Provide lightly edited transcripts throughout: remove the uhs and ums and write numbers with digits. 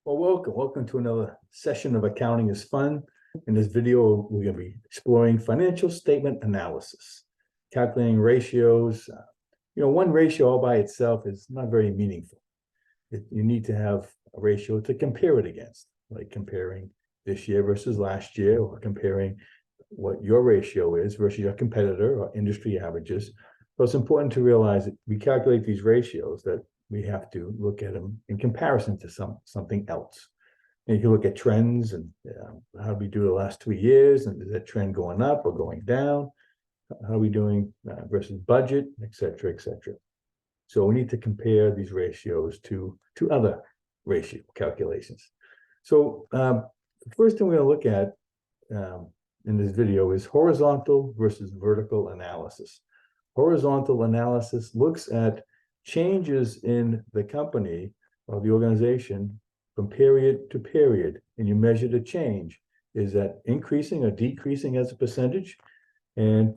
Well, welcome to another session of Accounting is Fun. In this video, we're going to be exploring financial statement analysis, calculating ratios. One ratio all by itself is not very meaningful. You need to have a ratio to compare it against, like comparing this year versus last year, or comparing what your ratio is versus your competitor or industry averages. So it's important to realize that we calculate these ratios, that we have to look at them in comparison to something else. And you can look at trends and how do we do the last 2 years, and is that trend going up or going down? How are we doing versus budget, et cetera, et cetera. So we need to compare these ratios to other ratio calculations. So the first thing we're going to look at in this video is horizontal versus vertical analysis. Horizontal analysis looks at changes in the company or the organization from period to period, and you measure the change. Is that increasing or decreasing as a percentage? And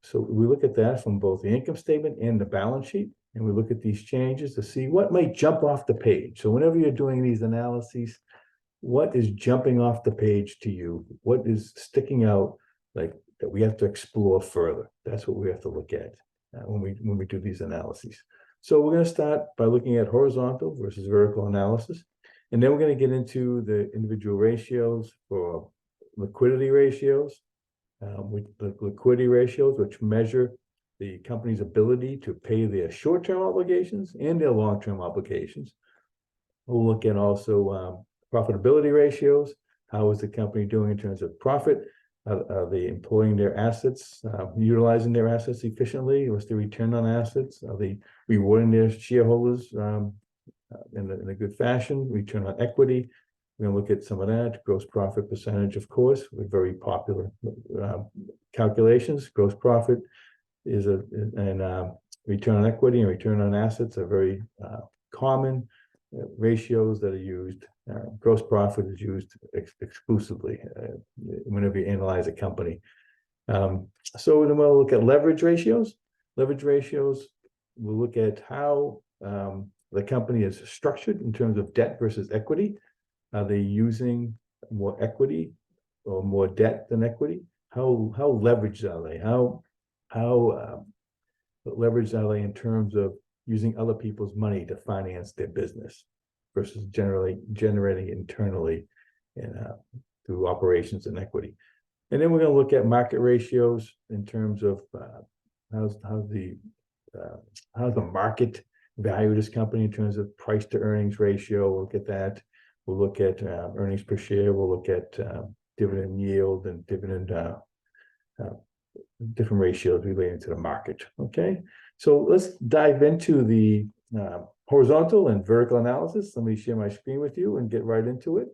so we look at that from both the income statement and the balance sheet, and we look at these changes to see what might jump off the page. So whenever you're doing these analyses, what is jumping off the page to you? What is sticking out, like that we have to explore further? That's what we have to look at when we do these analyses. So we're going to start by looking at horizontal versus vertical analysis. And then we're going to get into the individual ratios for liquidity ratios, with the liquidity ratios, which measure the company's ability to pay their short-term obligations and their long-term obligations. We'll look at also profitability ratios. How is the company doing in terms of profit? Are they employing their assets, utilizing their assets efficiently? What's the return on assets? Are they rewarding their shareholders in a good fashion? Return on equity. We're going to look at some of that. Gross profit percentage, of course, with very popular calculations. Gross profit is and return on equity and return on assets are very common ratios that are used. Gross profit is used exclusively whenever you analyze a company. So then we'll look at leverage ratios. Leverage ratios, we'll look at how the company is structured in terms of debt versus equity. Are they using more equity or more debt than equity? How leveraged are they? How leveraged are they in terms of using other people's money to finance their business versus generating internally through operations and equity? And then we're going to look at market ratios in terms of how's the market value this company in terms of price to earnings ratio. We'll look at that. We'll look at earnings per share. We'll look at dividend yield and dividend different ratios relating to the market. Okay, so let's dive into the horizontal and vertical analysis. Let me share my screen with you and get right into it.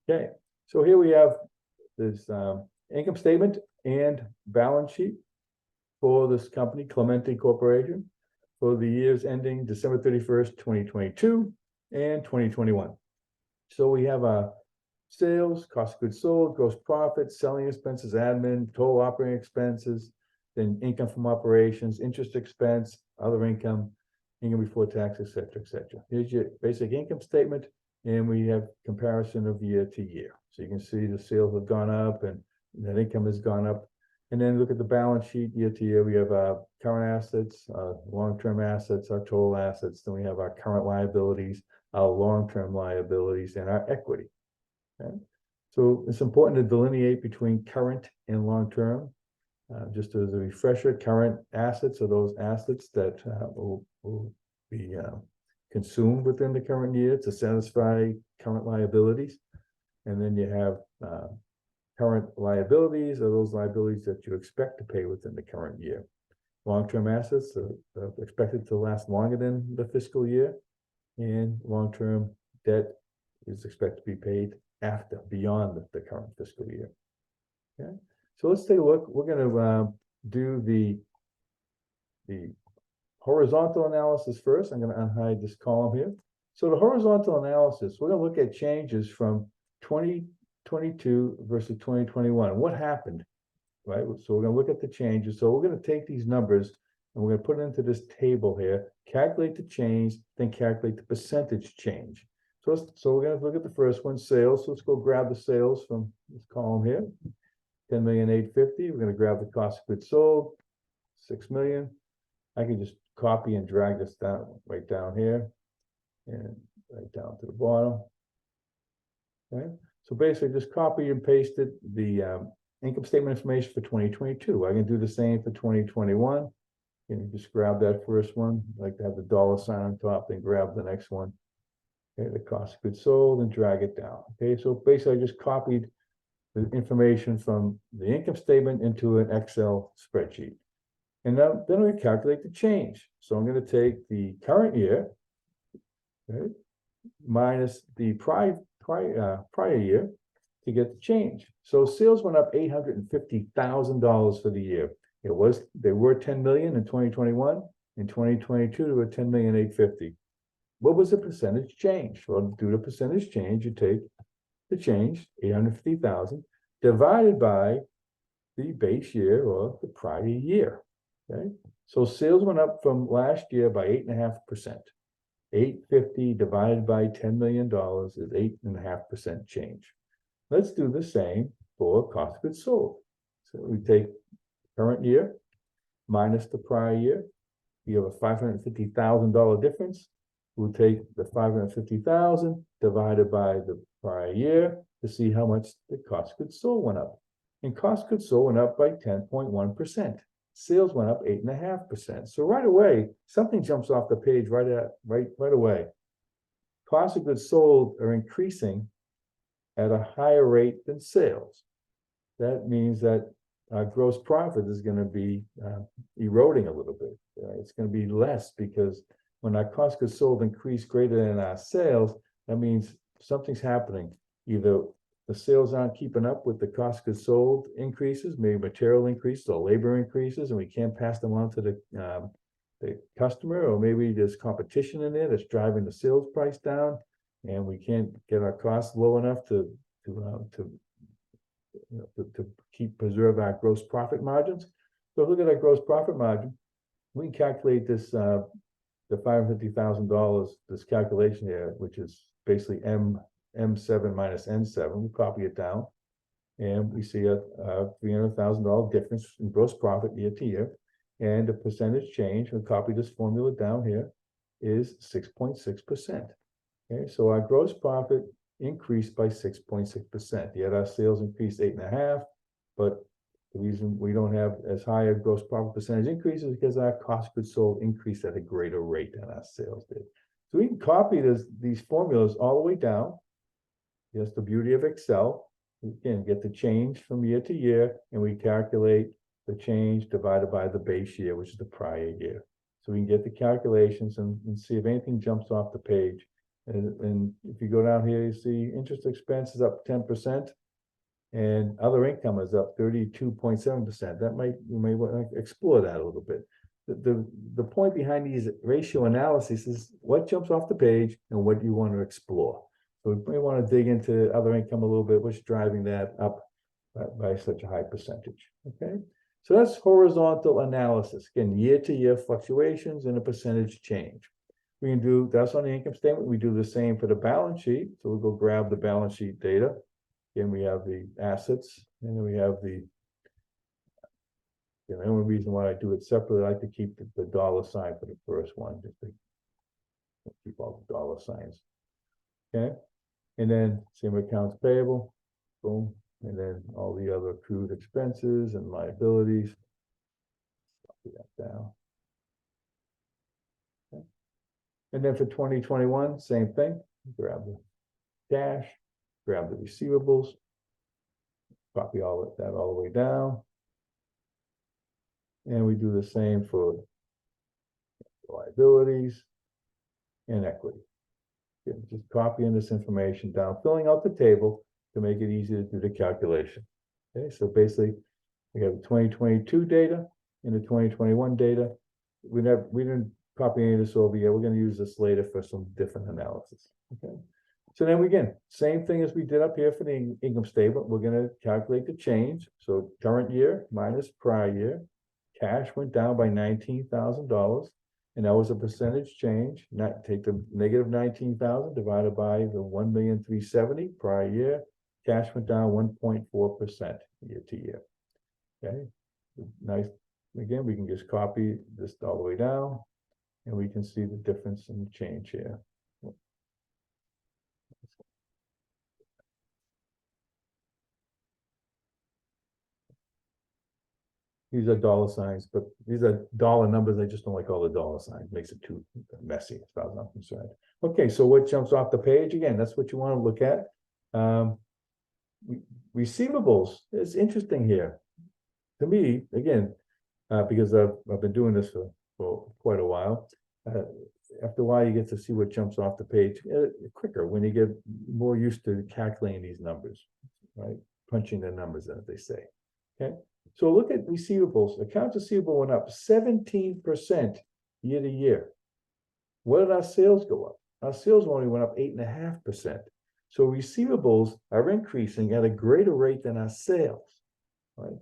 Okay, so here we have this income statement and balance sheet for this company, Clemente Corporation, for the years ending December 31st, 2022 and 2021. So we have sales, cost of goods sold, gross profit, selling expenses, admin, total operating expenses, then income from operations, interest expense, other income before tax, et cetera, et cetera. Here's your basic income statement, and we have comparison of year to year. So you can see the sales have gone up and net income has gone up. And then look at the balance sheet year to year. We have current assets, long-term assets, our total assets. Then we have our current liabilities, our long-term liabilities, and our equity. Okay? So it's important to delineate between current and long-term. Just as a refresher, current assets are those assets that will be consumed within the current year to satisfy current liabilities. And then you have current liabilities are those liabilities that you expect to pay within the current year. Long-term assets are expected to last longer than the fiscal year, and long-term debt is expected to be paid beyond the current fiscal year. Okay, so let's take a look. We're going to do the horizontal analysis first. I'm going to unhide this column here. So the horizontal analysis, we're going to look at changes from 2022 versus 2021. What happened, right? So we're going to look at the changes. So we're going to take these numbers and we're gonna put it into this table here, calculate the change, then calculate the percentage change. So we're gonna look at the first one, sales. So let's go grab the sales from this column here. 10,850,000. We're gonna grab the cost of goods sold, 6 million. I can just copy and drag this down right down here and right down to the bottom. Okay, so basically just copy and pasted the income statement information for 2022. I can do the same for 2021. You can just grab that first one, like to have the dollar sign on top, then grab the next one. Okay, the cost of goods sold and drag it down. Okay, so basically I just copied the information from the income statement into an Excel spreadsheet. And now then we calculate the change. So I'm going to take the current year, okay, minus the prior year to get the change. So sales went up $850,000 for the year. They were 10 million in 2021. In 2022, they were 10,850,000. What was the percentage change? Well, to do the percentage change, you take the change, 850,000, divided by the base year or the prior year. Okay, so sales went up from last year by 8.5%. 850 divided by $10 million is 8.5% change. Let's do the same for cost of goods sold. So we take current year minus the prior year. You have a $550,000 difference. We'll take the 550,000 divided by the prior year to see how much the cost of goods sold went up. And cost of goods sold went up by 10.1%. Sales went up 8.5%. So right away, something jumps off the page right away. Cost of goods sold are increasing at a higher rate than sales. That means that our gross profit is going to be eroding a little bit. It's going to be less because when our cost of goods sold increase greater than our sales, that means something's happening. Either the sales aren't keeping up with the cost of goods sold increases, maybe material increases or labor increases, and we can't pass them on to the customer, or maybe there's competition in there that's driving the sales price down, and we can't get our costs low enough to preserve our gross profit margins. So look at our gross profit margin. We can calculate this, the $550,000, this calculation here, which is basically M7 minus N7. We copy it down, and we see a $300,000 difference in gross profit year to year, and the percentage change. We copy this formula down here is 6.6%. Okay, so our gross profit increased by 6.6%. Yet our sales increased 8.5%, but the reason we don't have as high a gross profit percentage increase is because our cost of goods sold increased at a greater rate than our sales did. So we can copy these formulas all the way down. That's the beauty of Excel. We can get the change from year to year, and we calculate the change divided by the base year, which is the prior year. So we can get the calculations and see if anything jumps off the page. And if you go down here, you see interest expense is up 10%, and other income is up 32.7%. You may want to explore that a little bit. The point behind these ratio analyses is what jumps off the page and what you want to explore. So we may want to dig into other income a little bit, what's driving that up by such a high percentage. Okay, so that's horizontal analysis. Again, year-to-year fluctuations and a percentage change. We can do that's on the income statement. We do the same for the balance sheet. So we'll go grab the balance sheet data. Again, we have the assets, and then we have the only reason why I do it separately, I like to keep the dollar sign for the first one, just to keep all the dollar signs. Okay, and then same accounts payable, boom, and then all the other accrued expenses and liabilities. Copy that down. Okay. And then for 2021, same thing. Grab the cash, grab the receivables, copy all of that all the way down. And we do the same for liabilities and equity. Just copying this information down, filling out the table to make it easy to do the calculation. Okay, so basically we have the 2022 data and the 2021 data. We didn't copy any of this over yet. We're going to use this later for some different analysis. Okay, so then again, same thing as we did up here for the income statement. We're going to calculate the change. So current year minus prior year. cash went down by $19,000, and that was a percentage change. Not take the negative 19,000 divided by the 1,370,000 prior year. Cash went down 1.4% year to year. Okay, nice. Again, we can just copy this all the way down, and we can see the difference in the change here. These are dollar signs, but these are dollar numbers. I just don't like all the dollar signs. Makes it too messy as far as I'm concerned. Okay, so what jumps off the page? Again, that's what you want to look at. Receivables is interesting here. To me, again, because I've been doing this for quite a while. After a while, you get to see what jumps off the page quicker when you get more used to calculating these numbers, right? Punching the numbers in, as they say. Okay, so look at receivables. Accounts receivable went up 17% year to year. What did our sales go up? Our sales only went up 8.5%. So receivables are increasing at a greater rate than our sales. Right?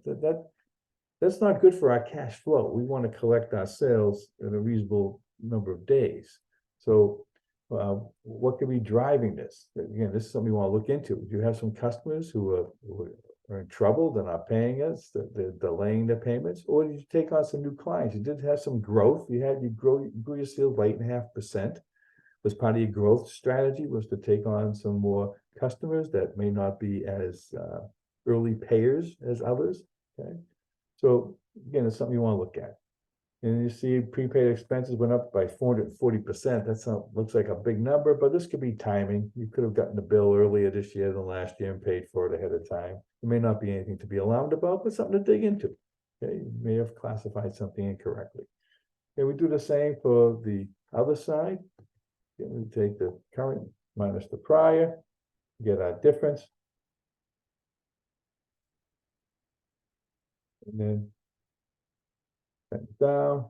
That's not good for our cash flow. We want to collect our sales in a reasonable number of days. So what could be driving this? Again, this is something we want to look into. Do you have some customers who are in trouble, they're not paying us, they're delaying their payments? Or did you take on some new clients? You did have some growth. You grew your sales by 8.5%. Was part of your growth strategy was to take on some more customers that may not be as early payers as others. Okay. So again, it's something you want to look at. And you see prepaid expenses went up by 440%. That looks like a big number, but this could be timing. You could have gotten the bill earlier this year than last year and paid for it ahead of time. It may not be anything to be alarmed about, but something to dig into. Okay, you may have classified something incorrectly. Okay, we do the same for the other side. Okay, we take the current minus the prior, get our difference. And then down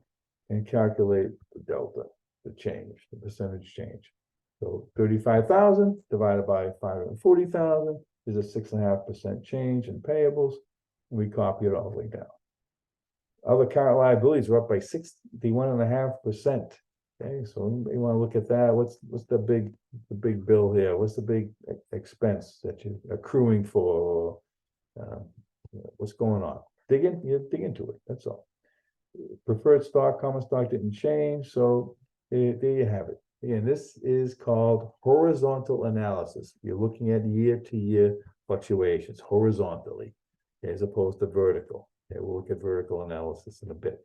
and calculate the delta, the change, the percentage change. So 35,000 divided by 540,000 is a 6.5% change in payables. And we copy it all the way down. Other current liabilities are up by 61.5%. Okay, so you want to look at that. What's the big bill here? What's the big expense that you're accruing for? What's going on? Dig into it. That's all. Preferred stock, common stock didn't change, so there you have it. Again, this is called horizontal analysis. You're looking at year-to-year fluctuations horizontally, okay, as opposed to vertical. Okay, we'll look at vertical analysis in a bit.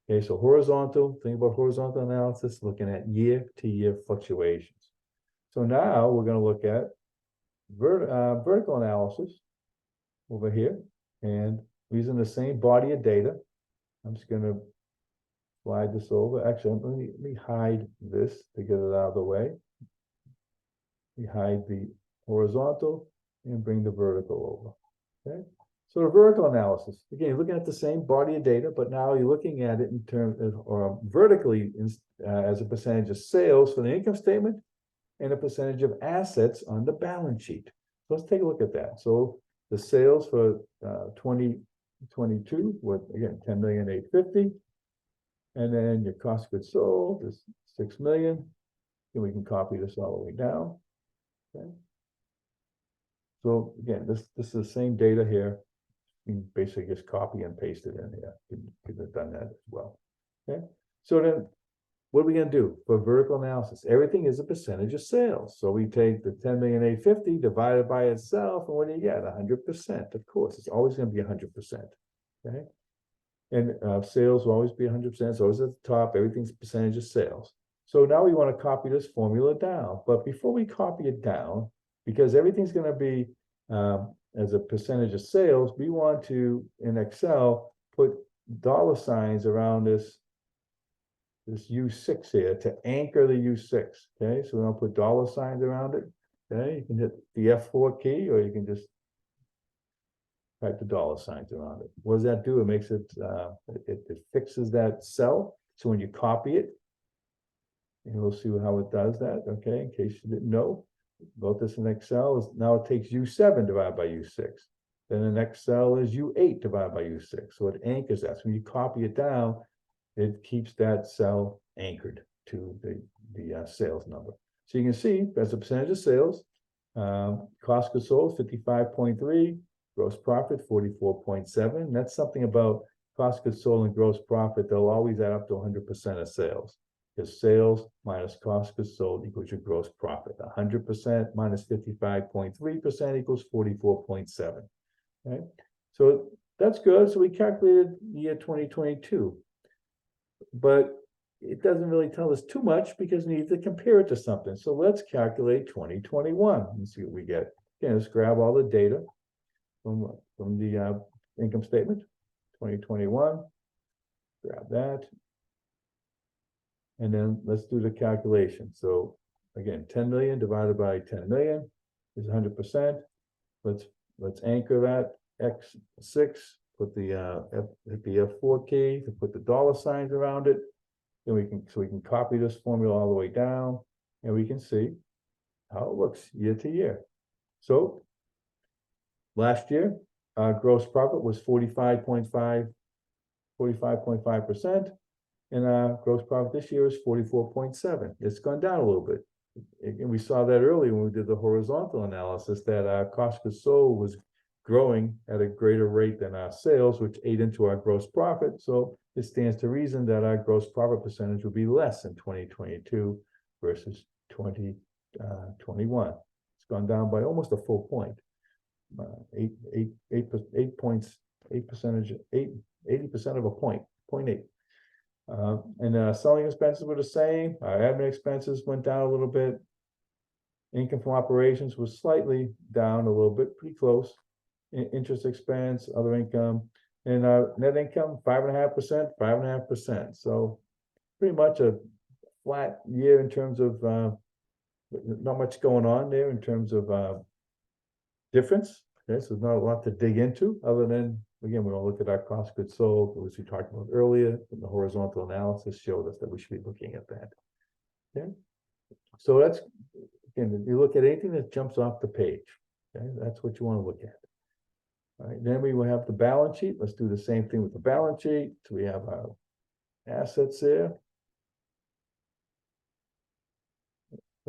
Okay, so horizontal, think about horizontal analysis, looking at year-to-year fluctuations. So now we're going to look at vertical analysis over here, and using the same body of data. I'm just going to slide this over. Actually, let me hide this to get it out of the way. We hide the horizontal and bring the vertical over. Okay. So the vertical analysis, again, you're looking at the same body of data, but now you're looking at it in terms of, or vertically as a percentage of sales for the income statement and a percentage of assets on the balance sheet. So let's take a look at that. So the sales for 2022 with, again, 10,850,000, and then your cost of goods sold is 6 million. And we can copy this all the way down. Okay. So again, this is the same data here. You can basically just copy and paste it in here. You could have done that as well. Okay. So then what are we going to do for vertical analysis? Everything is a percentage of sales. So we take the 10,850,000 divided by itself, and what do you get? 100%. Of course, it's always going to be 100%. Okay. And sales will always be 100%. So always at the top, everything's a percentage of sales. So now we want to copy this formula down. But before we copy it down, because everything's going to be as a percentage of sales, we want to, in Excel, put dollar signs around this U6 here to anchor the U6. Okay, so we're going to put dollar signs around it. Okay, you can hit the F4 key, or you can just type the dollar signs around it. What does that do? It makes it, it fixes that cell. So when you copy it, and we'll see how it does that. Okay, in case you didn't know about this in Excel, now it takes U7 divided by U6. Then the next cell is U8 divided by U6. So it anchors that. So when you copy it down, it keeps that cell anchored to the sales number. So you can see as a percentage of sales, cost of goods sold 55.3, gross profit 44.7. That's something about cost of goods sold and gross profit. They'll always add up to 100% of sales. Because sales minus cost of goods sold equals your gross profit. 100% minus 55.3% equals 44.7. Okay, so that's good. So we calculated year 2022, but it doesn't really tell us too much because we need to compare it to something. So let's calculate 2021 and see what we get. Again, let's grab all the data from the income statement, 2021, grab that. And then let's do the calculation. So again, 10 million divided by 10 million is 100%. Let's anchor that X6, put the F4 key to put the dollar signs around it. Then we can copy this formula all the way down, and we can see how it looks year to year. So last year, our gross profit was 45.5%, and our gross profit this year is 44.7. It's gone down a little bit. And we saw that earlier when we did the horizontal analysis, that our cost of goods sold was growing at a greater rate than our sales, which ate into our gross profit. So it stands to reason that our gross profit percentage will be less in 2022 versus 2021. It's gone down by almost a full point. 8 points, 80% of a point, 0.8. And selling expenses were the same. Our admin expenses went down a little bit. Income from operations was slightly down a little bit, pretty close. Interest expense, other income, and net income 5.5%, 5.5%. So pretty much a flat year in terms of not much going on there in terms of difference. Okay, so there's not a lot to dig into other than, again, we're going to look at our cost of goods sold, which we talked about earlier, and the horizontal analysis showed us that we should be looking at that. Okay, so that's, again, if you look at anything that jumps off the page, okay, that's what you want to look at. All right, then we will have the balance sheet. Let's do the same thing with the balance sheet. So we have our assets there.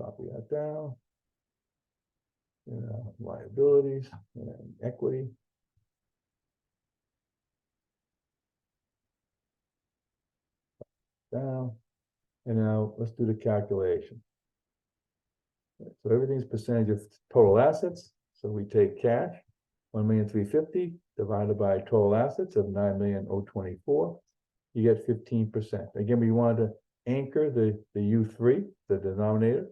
Copy that down. Liabilities and equity. Down. And now let's do the calculation. So everything's percentage of total assets. So we take cash, 1,350,000 divided by total assets of 9,024,000. You get 15%. Again, we wanted to anchor the U3, the denominator,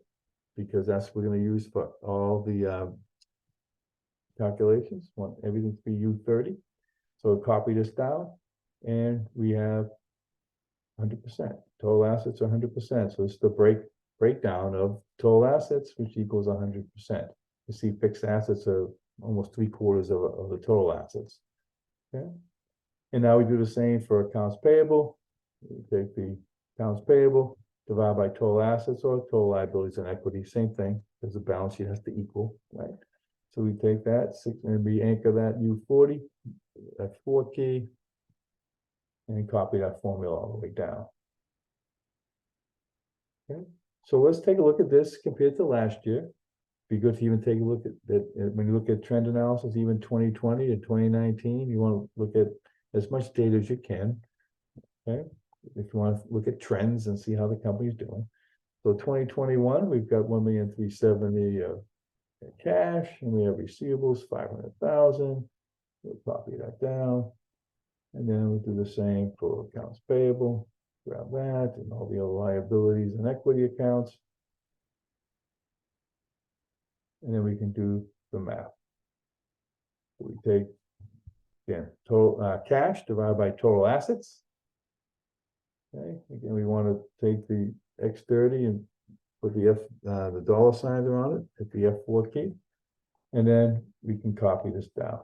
because that's what we're going to use for all the calculations. Want everything to be U30. So copy this down, and we have 100%. Total assets are 100%. So it's the breakdown of total assets, which equals 100%. You see, fixed assets are almost 3/4 of the total assets. Okay, and now we do the same for accounts payable. We take the accounts payable, divide by total assets or total liabilities and equity, same thing, because the balance sheet has to equal, right? So we take that, and we anchor that U40, that 4 key, and copy that formula all the way down. Okay, so let's take a look at this compared to last year. Be good to even take a look at that when you look at trend analysis, even 2020 to 2019. You want to look at as much data as you can. Okay, if you want to look at trends and see how the company's doing. So 2021, we've got 1,370,000 cash, and we have receivables 500,000. We'll copy that down, and then we'll do the same for accounts payable. Grab that and all the other liabilities and equity accounts. And then we can do the math. So we take, again, total cash divided by total assets. Okay, again, we want to take the X30 and put the dollar signs around it, hit the F4 key, and then we can copy this down.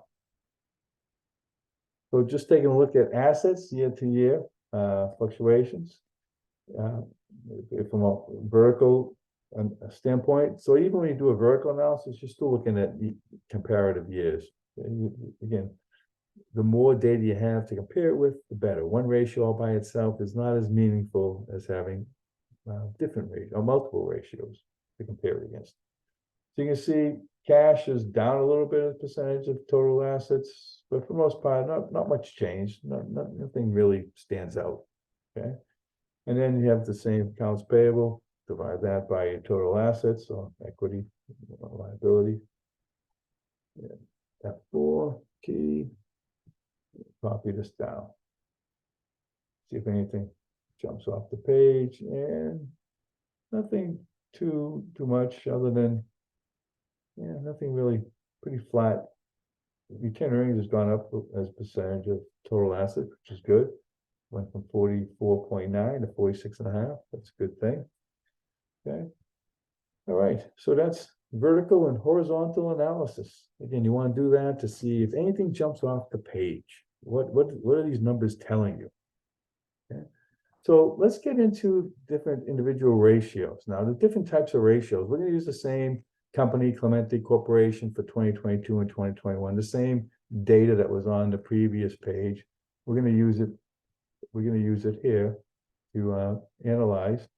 So just taking a look at assets year to year fluctuations from a vertical standpoint. So even when you do a vertical analysis, you're still looking at comparative years. Again, the more data you have to compare it with, the better. One ratio all by itself is not as meaningful as having different ratios or multiple ratios to compare it against. So you can see cash is down a little bit as a percentage of total assets, but for the most part, not much change. Nothing really stands out. Okay. And then you have the same accounts payable, divide that by your total assets or equity, liability. Yeah. F4 key. Copy this down. See if anything jumps off the page, and nothing too much other than, yeah, nothing really, pretty flat. Retained earnings has gone up as a percentage of total assets, which is good. Went from 44.9 to 46.5. That's a good thing. Okay. All right. So that's vertical and horizontal analysis. Again, you want to do that to see if anything jumps off the page. What are these numbers telling you? Okay. So let's get into different individual ratios. Now, the different types of ratios, we're going to use the same company, Clemente Corporation, for 2022 and 2021, the same data that was on the previous page. We're going to use it here to analyze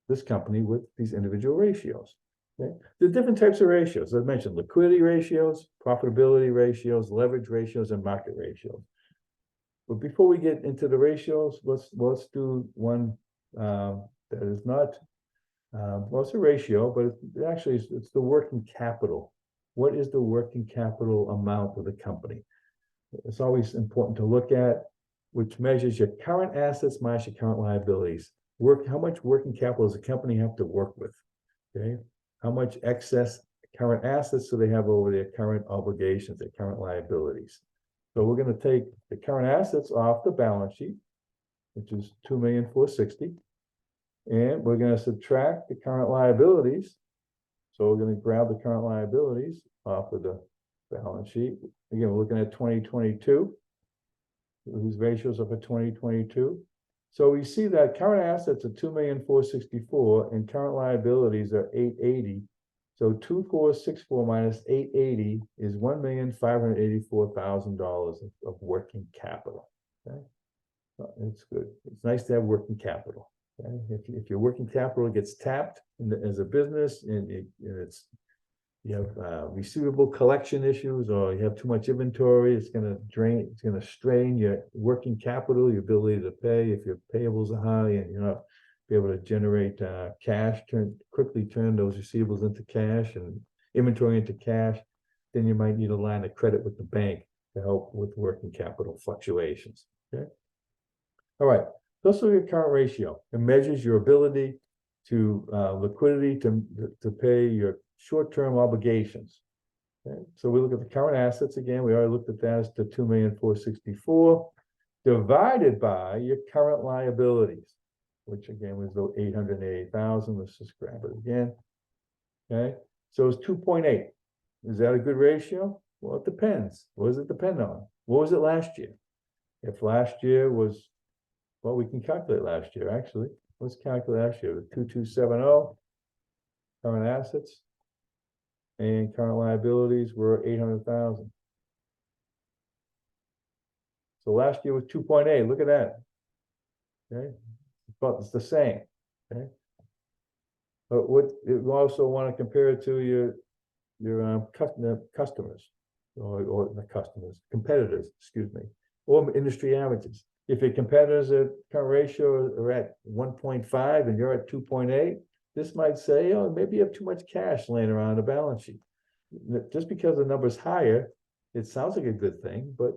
this company with these individual ratios. Okay. There are different types of ratios. As I mentioned, liquidity ratios, profitability ratios, leverage ratios, and market ratios. But before we get into the ratios, let's do one that is not, well, it's a ratio, but it's the working capital. What is the working capital amount of the company? It's always important to look at, which measures your current assets minus your current liabilities. How much working capital does a company have to work with? Okay, how much excess current assets do they have over their current obligations, their current liabilities? So we're going to take the current assets off the balance sheet, which is $2,460,000, and we're going to subtract the current liabilities. So we're going to grab the current liabilities off of the balance sheet. Again, we're looking at 2022. These ratios are for 2022. So we see that current assets are $2,464,000 and current liabilities are $880,000. So 2,464 minus 880 is $1,584,000 of working capital. Okay, it's good. It's nice to have working capital. Okay, if your working capital gets tapped as a business and you have receivable collection issues, or you have too much inventory, it's going to strain your working capital, your ability to pay. If your payables are high and you're not be able to generate cash, quickly turn those receivables into cash and inventory into cash, then you might need a line of credit with the bank to help with working capital fluctuations. Okay. All right. This is your current ratio. It measures your ability to liquidity to pay your short-term obligations. Okay. So we look at the current assets again. We already looked at that as the $2,464,000 divided by your current liabilities, which again was the $880,000. Let's just grab it again. Okay, so it's 2.8. Is that a good ratio? Well, it depends. What does it depend on? What was it last year? If last year was, well, we can calculate last year actually. Let's calculate last year. 2270 current assets and current liabilities were 800,000. So last year was 2.8. Look at that. Okay, but it's the same. Okay, but what you also want to compare it to your customers or the customers, competitors, excuse me, or industry averages. If your competitors at current ratio are at 1.5 and you're at 2.8, this might say, oh, maybe you have too much cash laying around the balance sheet. Just because the number's higher, it sounds like a good thing, but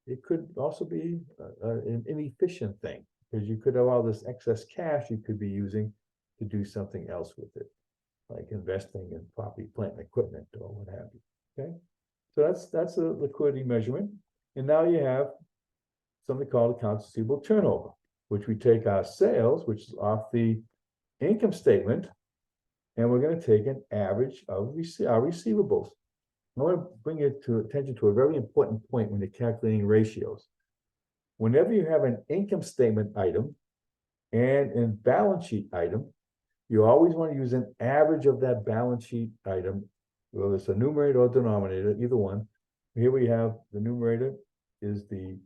it could also be an inefficient thing, because you could have all this excess cash you could be using to do something else with it, like investing in property, plant, and equipment, or what have you. Okay, so that's a liquidity measurement. And now you have something called accounts receivable turnover, which we take our sales, which is off the income statement, and we're going to take an average of our receivables. I want to bring your attention to a very important point when you're calculating ratios. Whenever you have an income statement item and a balance sheet item, you always want to use an average of that balance sheet item, whether it's a numerator or denominator, either one, here we have the numerator is the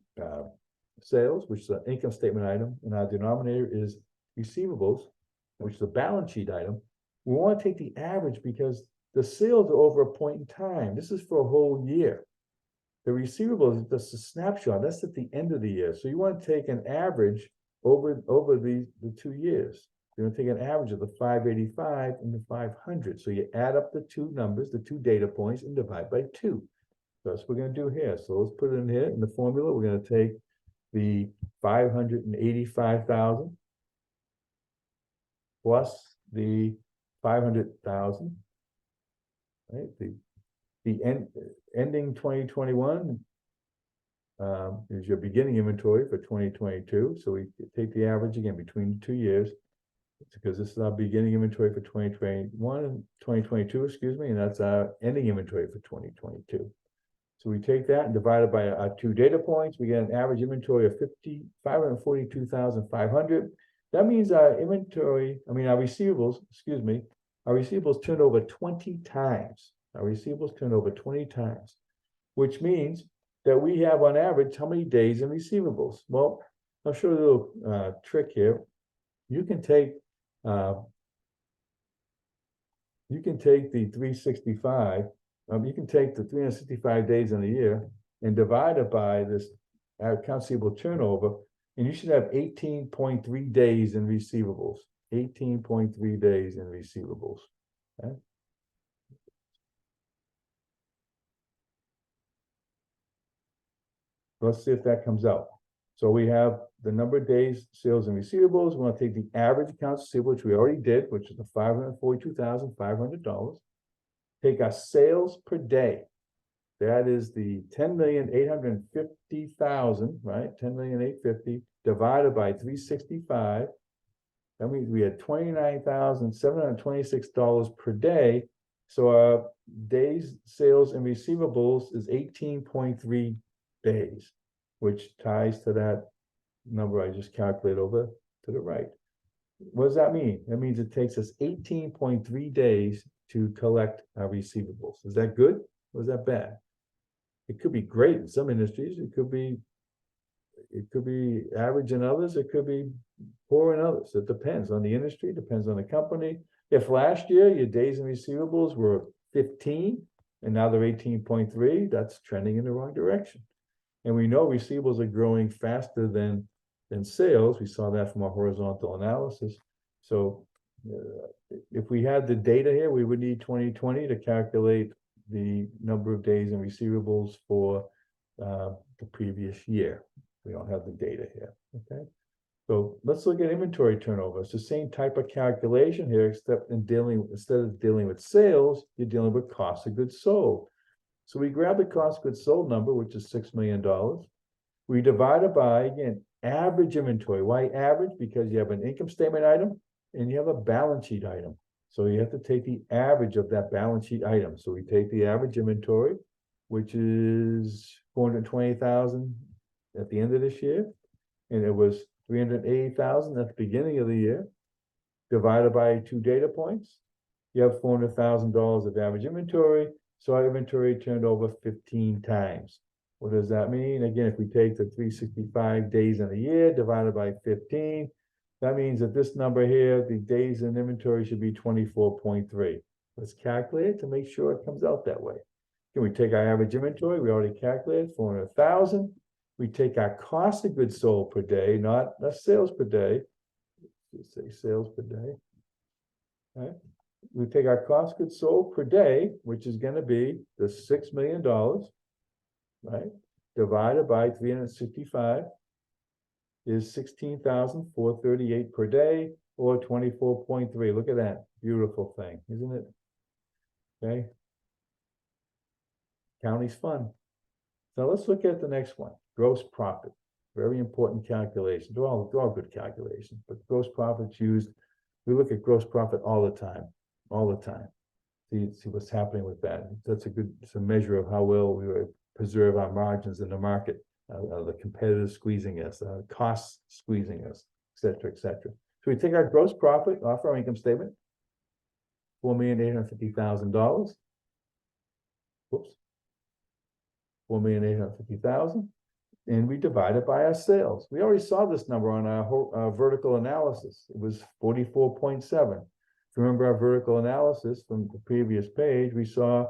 sales, which is an income statement item, and our denominator is receivables, which is a balance sheet item. We want to take the average because the sales are over a point in time. This is for a whole year. The receivables is just a snapshot. That's at the end of the year. So you want to take an average over the 2 years. You're going to take an average of the 585 and the 500. So you add up the two numbers, the two data points, and divide by 2. So that's what we're going to do here. So let's put it in here in the formula. We're going to take the 585,000 plus the 500,000, right? The ending 2021 is your beginning inventory for 2022. So we take the average again between the 2 years, because this is our beginning inventory for 2021 and 2022, excuse me, and that's our ending inventory for 2022. So we take that and divide it by our 2 data points. We get an average inventory of 542,500. That means our receivables, excuse me, our receivables turned over 20 times. Our receivables turned over 20 times, which means that we have on average how many days in receivables? Well, I'll show you a little trick here. You can take the 365. You can take the 365 days in a year and divide it by this accounts receivable turnover, and you should have 18.3 days in receivables. 18.3 days in receivables. Okay? Let's see if that comes out. So we have the number of days sales and receivables. We want to take the average accounts receivable, which we already did, which is the $542,500. Take our sales per day. That is the 10,850,000, right? 10,850,000 divided by 365. That means we had $29,726 per day. So our days sales and receivables is 18.3 days, which ties to that number I just calculated over to the right. What does that mean? That means it takes us 18.3 days to collect our receivables. Is that good or is that bad? It could be great in some industries. It could be average in others. It could be poor in others. It depends on the industry, depends on the company. If last year your days in receivables were 15 and now they're 18.3, that's trending in the wrong direction. And we know receivables are growing faster than sales. We saw that from our horizontal analysis. So if we had the data here, we would need 2020 to calculate the number of days in receivables for the previous year. We don't have the data here, okay? So let's look at inventory turnover. It's the same type of calculation here, except instead of dealing with sales, you're dealing with cost of goods sold. So we grab the cost of goods sold number, which is $6 million. We divide it by, again, average inventory. Why average? Because you have an income statement item and you have a balance sheet item. So you have to take the average of that balance sheet item. So we take the average inventory, which is 420,000 at the end of this year, and it was 380,000 at the beginning of the year, divided by 2 data points. You have $400,000 of average inventory. So our inventory turned over 15 times. What does that mean? Again, if we take the 365 days in a year divided by 15, that means that this number here, the days in inventory should be 24.3. Let's calculate it to make sure it comes out that way. Can we take our average inventory? We already calculated 400,000. We take our cost of goods sold per day, not sales per day. Just say sales per day. All right. We take our cost of goods sold per day, which is going to be the $6 million, right? Divided by 365 is 16,438 per day, or 24.3. Look at that beautiful thing, isn't it? Okay. Counting's fun. So let's look at the next one. Gross profit. Very important calculation. They're all good calculations, but gross profit's used. We look at gross profit all the time. See what's happening with that. It's a measure of how well we preserve our margins in the market. The competitors squeezing us, costs squeezing us, et cetera, et cetera. So we take our gross profit off our income statement, $4,850,000. Whoops. 4,850,000. And we divide it by our sales. We already saw this number on our vertical analysis. It was 44.7. If you remember our vertical analysis from the previous page, we saw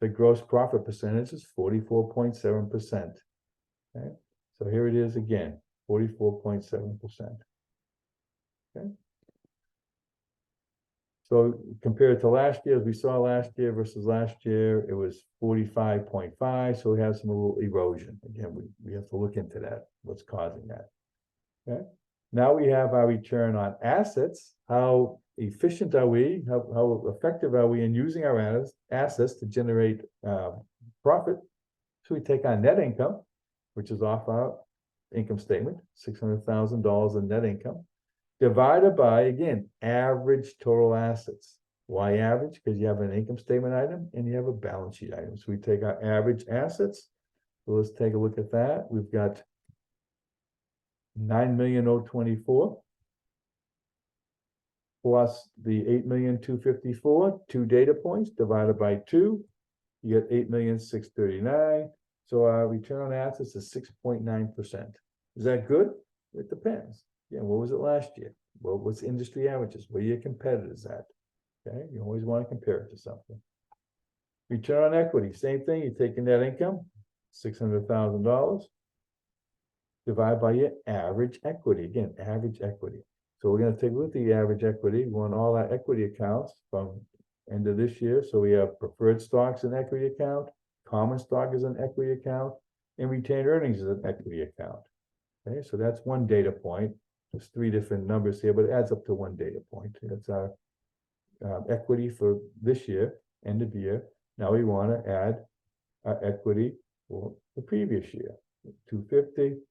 the gross profit percentage is 44.7%. Okay, so here it is again, 44.7%. Okay. So compared to last year, as we saw last year versus last year, it was 45.5. So we have some little erosion. Again, we have to look into that, what's causing that. Okay. Now we have our return on assets. How efficient are we? How effective are we in using our assets to generate profit? So we take our net income, which is off our income statement, $600,000 in net income, divided by, again, average total assets. Why average? Because you have an income statement item and you have a balance sheet item. So we take our average assets. So let's take a look at that. We've got 9,024,000 plus the 8,254,000, 2 data points divided by 2. You get 8,639,000. So our return on assets is 6.9%. Is that good? It depends. Yeah, what was it last year? Well, what's industry averages? Where are your competitors at? Okay, you always want to compare it to something. Return on equity, same thing. You take your net income, $600,000, divide by your average equity. Again, average equity. So we're going to take a look at the average equity. We want all our equity accounts from end of this year. So we have preferred stocks in equity account, common stock is an equity account, and retained earnings is an equity account. Okay, so that's one data point. There's 3 different numbers here, but it adds up to 1 data point. That's our equity for this year, end of year. Now we want to add our equity for the previous year, 250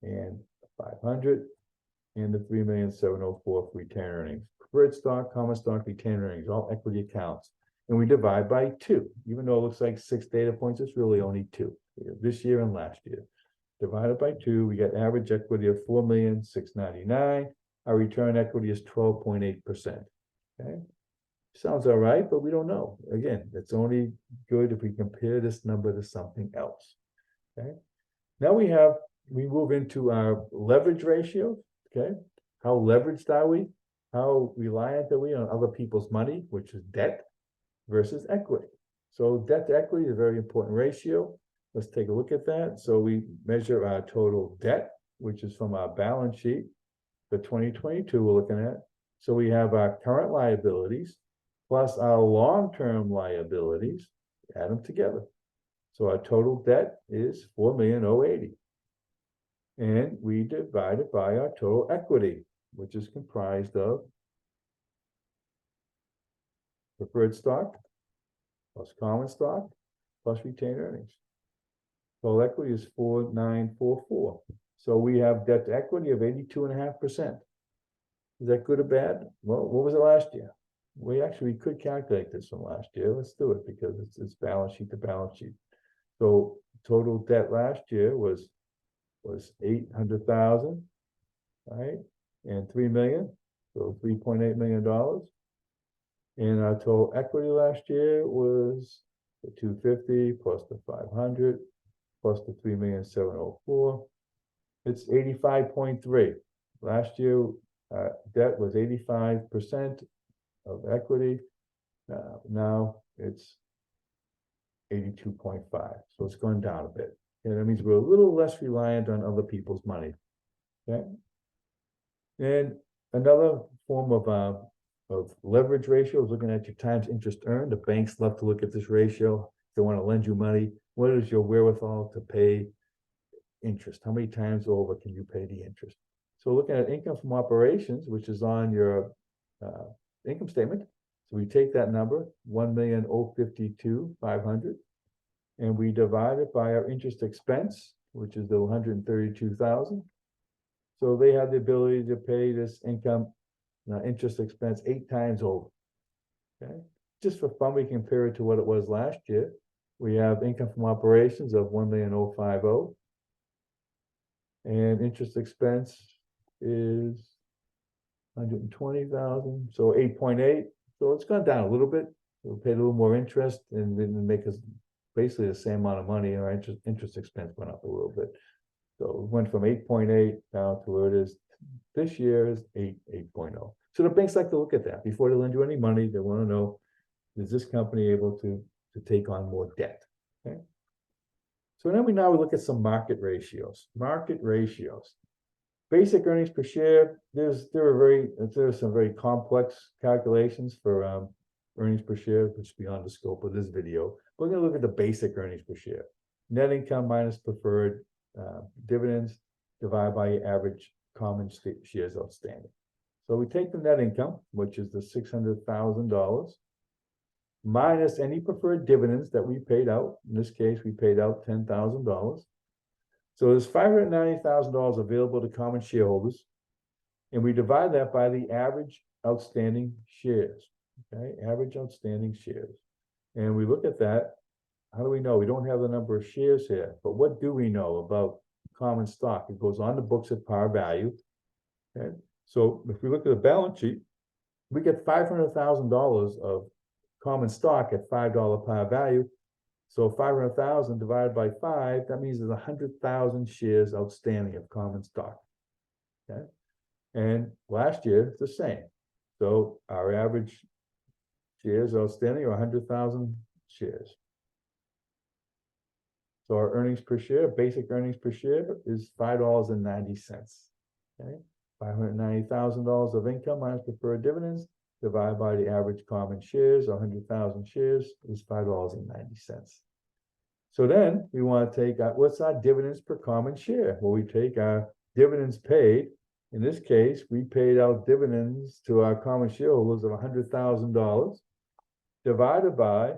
and 500 and the 3,704,000 for retained earnings. Preferred stock, common stock, retained earnings, all equity accounts. And we divide by 2. Even though it looks like 6 data points, it's really only 2, this year and last year. Divided by 2, we get average equity of 4,699,000. Our return on equity is 12.8%. Okay, sounds all right, but we don't know. Again, it's only good if we compare this number to something else. Okay, now we move into our leverage ratio. Okay, how leveraged are we? How reliant are we on other people's money, which is debt versus equity? So debt to equity is a very important ratio. Let's take a look at that. So we measure our total debt, which is from our balance sheet for 2022 we're looking at. So we have our current liabilities plus our long-term liabilities, add them together. So our total debt is 4,080,000. And we divide it by our total equity, which is comprised of preferred stock plus common stock plus retained earnings. Total equity is 4,944. So we have debt to equity of 82.5%. Is that good or bad? Well, what was it last year? We could calculate this from last year. Let's do it because it's balance sheet to balance sheet. So total debt last year was 800,000, right? And 3 million, so $3.8 million. And our total equity last year was the 250 plus the 500 plus the 3,704,000. It's 85.3. Last year, debt was 85% of equity. Now it's 82.5. So it's gone down a bit. And that means we're a little less reliant on other people's money. Okay. And another form of leverage ratio is looking at your times interest earned. The banks love to look at this ratio. They want to lend you money. What is your wherewithal to pay interest? How many times over can you pay the interest? So looking at income from operations, which is on your income statement. So we take that number, 1,052,500, and we divide it by our interest expense, which is the 132,000. So they have the ability to pay this interest expense 8 times over. Okay, just for fun, we compare it to what it was last year. We have income from operations of 1,050,000, and interest expense is 120,000, so 8.8. So it's gone down a little bit. We'll pay a little more interest and then make us basically the same amount of money. Our interest expense went up a little bit. So it went from 8.8 down to where it is this year is 8.0. So the banks like to look at that before they lend you any money. They want to know, is this company able to take on more debt? Okay. So then we look at some market ratios. Market ratios. Basic earnings per share. There's some very complex calculations for earnings per share, which is beyond the scope of this video. We're going to look at the basic earnings per share. Net income minus preferred dividends divided by average common shares outstanding. So we take the net income, which is the $600,000, minus any preferred dividends that we paid out. In this case, we paid out $10,000. So there's $590,000 available to common shareholders, and we divide that by the average outstanding shares. Okay, average outstanding shares. And we look at that. How do we know? We don't have the number of shares here, but what do we know about common stock? It goes on the books at par value. Okay, so if we look at the balance sheet, we get $500,000 of common stock at $5 par value. So 500,000 divided by 5, that means there's 100,000 shares outstanding of common stock. Okay, and last year it's the same. So our average shares outstanding are 100,000 shares. So our earnings per share, basic earnings per share, is $5.90. Okay, $590,000 of income minus preferred dividends divided by the average common shares, 100,000 shares, is $5.90. So then we want to take what's our dividends per common share? Well, we take our dividends paid. In this case, we paid out dividends to our common shareholders of $100,000 divided by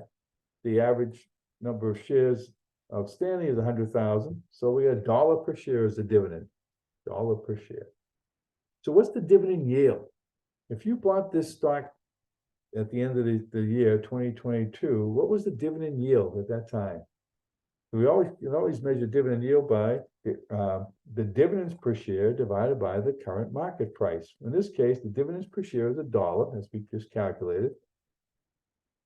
the average number of shares outstanding is 100,000. So we had $1 per share as a dividend, $1 per share. So what's the dividend yield? If you bought this stock at the end of the year, 2022, what was the dividend yield at that time? We always measure dividend yield by the dividends per share divided by the current market price. In this case, the dividends per share is $1, as we just calculated.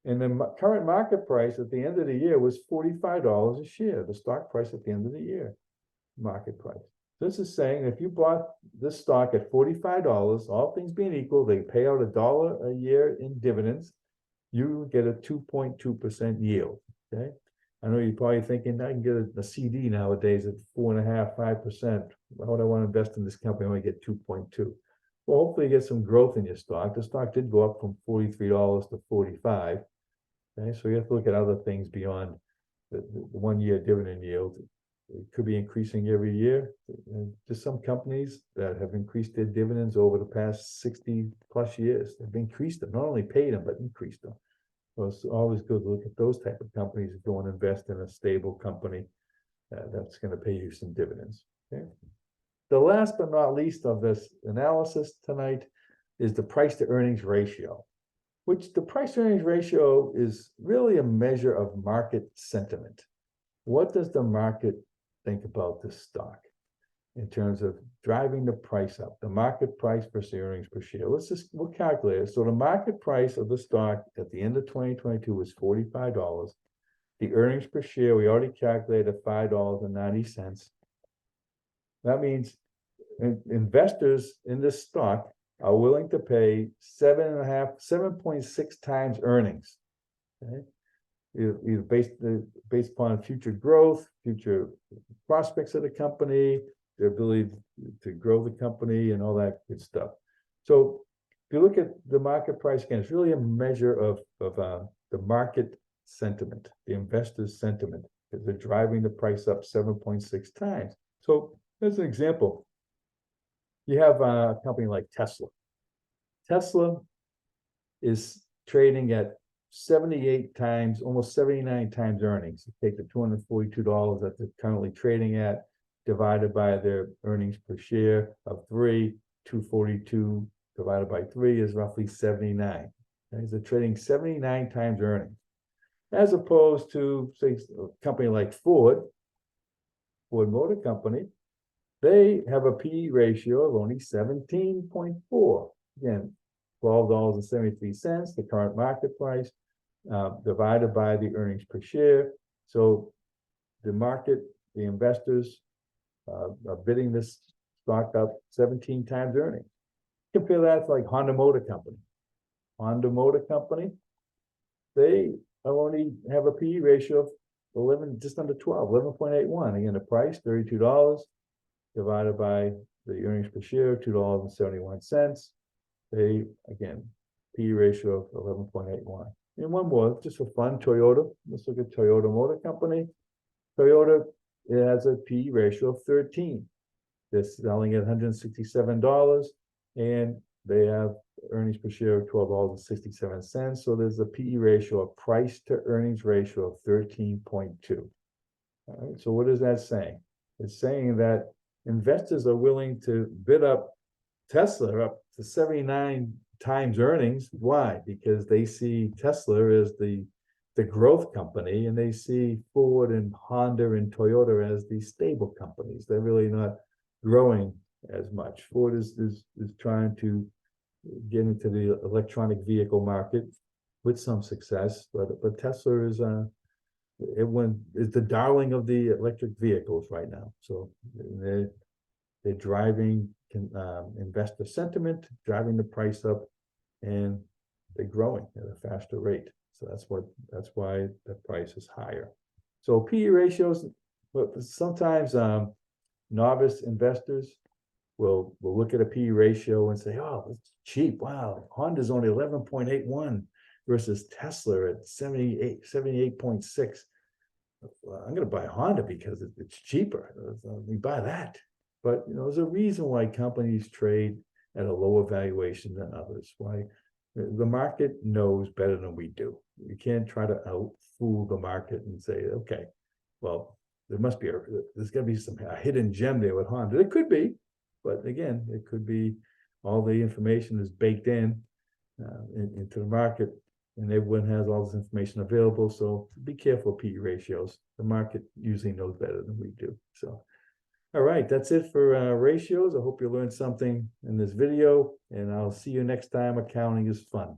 And the current market price at the end of the year was $45 a share, the stock price at the end of the year, market price. This is saying if you bought this stock at $45, all things being equal, they pay out $1 a year in dividends, you get a 2.2% yield. Okay, I know you're probably thinking I can get a CD nowadays at 4.5%, 5%. Why would I want to invest in this company? I only get 2.2. Well, hopefully you get some growth in your stock. The stock did go up from $43 to $45. Okay, so you have to look at other things beyond the 1 year dividend yield. It could be increasing every year. Just some companies that have increased their dividends over the past 60 plus years. They've increased them, not only paid them, but increased them. So it's always good to look at those type of companies if you want to invest in a stable company that's going to pay you some dividends. Okay. The last but not least of this analysis tonight is the price to earnings ratio, which the price to earnings ratio is really a measure of market sentiment. What does the market think about this stock in terms of driving the price up, the market price versus the earnings per share? We'll calculate it. So the market price of the stock at the end of 2022 was $45. The earnings per share, we already calculated $5.90. That means investors in this stock are willing to pay 7.6 times earnings. Okay, either based upon future growth, future prospects of the company, their ability to grow the company, and all that good stuff. So if you look at the market price again, it's really a measure of the market sentiment, the investors' sentiment, because they're driving the price up 7.6 times. So as an example, you have a company like Tesla. Tesla is trading at 78 times, almost 79 times earnings. You take the $242 that they're currently trading at, divided by their earnings per share of 242 divided by 3 is roughly 79. Okay? They're trading 79 times earnings. As opposed to, say, a company like Ford Motor Company, they have a PE ratio of only 17.4. Again, $12.73, the current market price, divided by the earnings per share. So the market, the investors are bidding this stock up 17 times earnings. Compare that to like Honda Motor Company. Honda Motor Company, they only have a PE ratio of 11, just under 12, 11.81. Again, the price, $32, divided by the earnings per share, $2.71. They, again, PE ratio of 11.81. And one more, just for fun, Toyota. Let's look at Toyota Motor Company. Toyota, it has a PE ratio of 13. They're selling at $167, and they have earnings per share of $12.67. So there's a PE ratio, a price to earnings ratio of 13.2. All right, so what is that saying? It's saying that investors are willing to bid up Tesla up to 79 times earnings. Why? Because they see Tesla as the growth company, and they see Ford and Honda and Toyota as the stable companies. They're really not growing as much. Ford is trying to get into the electronic vehicle market with some success, but Tesla is the darling of the electric vehicles right now. So they're driving investor sentiment, driving the price up, and they're growing at a faster rate. So that's why the price is higher. So PE ratios, but sometimes novice investors will look at a PE ratio and say, oh, it's cheap. Wow, Honda's only 11.81 versus Tesla at 78.6. Well, I'm going to buy Honda because it's cheaper. We buy that. But there's a reason why companies trade at a lower valuation than others. Why? The market knows better than we do. You can't try to out-fool the market and say, okay, well, there's got to be a hidden gem there with Honda. It could be, but again, it could be all the information is baked into the market, and everyone has all this information available. So be careful, PE ratios. The market usually knows better than we do. So, all right, that's it for ratios. I hope you learned something in this video, and I'll see you next time. Accounting is fun.